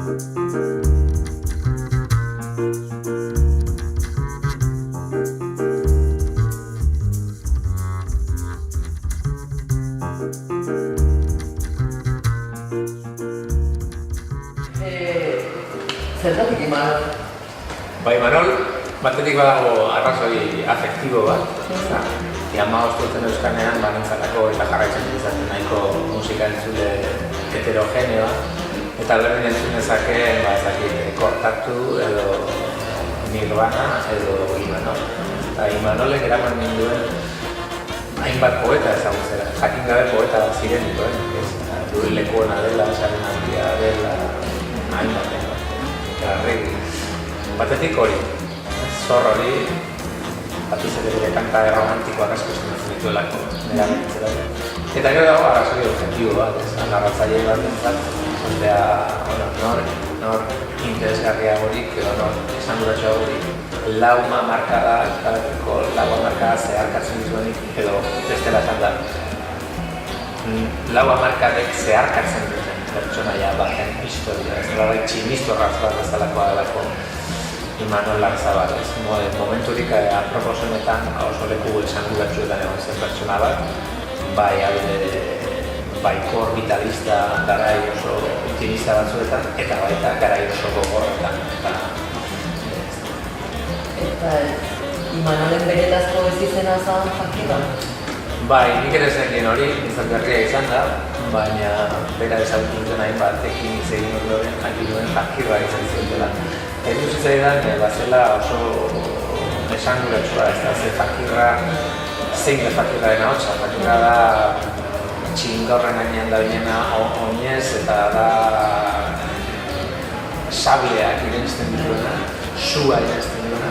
Zergatik Imanol? Ba, Imanol, batetik badago arrazoi afektibo bat. Hamabost urte euskanean, nintzatako eta jarraitzen izaten nahiko musika entzule heterogeneoa. Eta berdin entzun dezakeen, Kortatu edo Nirvana edo Imanol. Eta Imanolek eraman ninduen hainbat poeta ezagutzera. Jakin gabe poeta ziren ninduen. Duen leku ona dela, saren handia dela, hainbat. Batetik hori, zor hori, batuz ere kanta romantikoak asko estimatzen dituelako, nera behintzera. Eta gero dago arrazoi objektibo bat, narratzaile bat entzat, nor interesgarria horik edo nor esanguratxo horik, lau hamarkada zeharkatzen dituenik edo bestela esan da. Lau hamarkadek zeharkatzen duten pertsonaia baten historia, ez dela tximistorraz bat bezalakoa delako Imanol Larzabal. Momenturik aproposenetan oso leku esanguratsuetan egon zen pertsona bat, baiko vitalista garai oso optimista batzuetan, eta baita garai oso gogorretan. Eta Imanolen beretazko ez izena zan Fakirra? Bai, nik ere zenien hori, izangarria izan da, baina bera ezagutu duten hainbatekin izegin horren jakiluen Fakirra izan zioetela. Edu zitzaidan, bazela oso esanguratsua ez da, ze Fakirra, zein da Fakirraren ahotsa. Fakirra da txingorren gainean da binena oinez eta da sableak irensten dituena, sua irensten duena,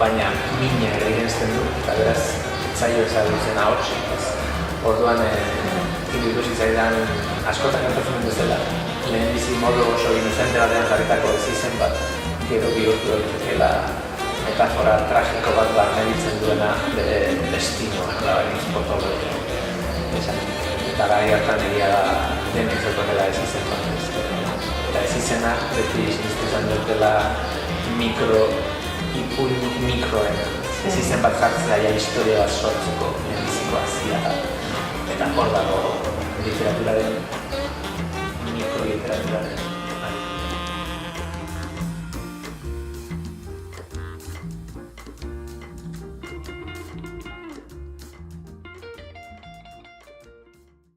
baina mina ere irensten du, eta beraz, zailo ezagutzen ahotsik. Orduan, iruditu zitzaidan askotan gertatzen bezala, lehen bizi modu oso inocente batean jarritako ez izen bat, gero bihurtu daitekeela metafora tragiko bat barneritzen duena bere destinoa, labariz potolo esan. Eta gai hartan egia da denek zertotela ez izen bat. Eta ez izena, beti izan dutela ipuin mikroen. Ez izen bat jartzea historia bat sortzeko biziko hazia da. Eta hor dago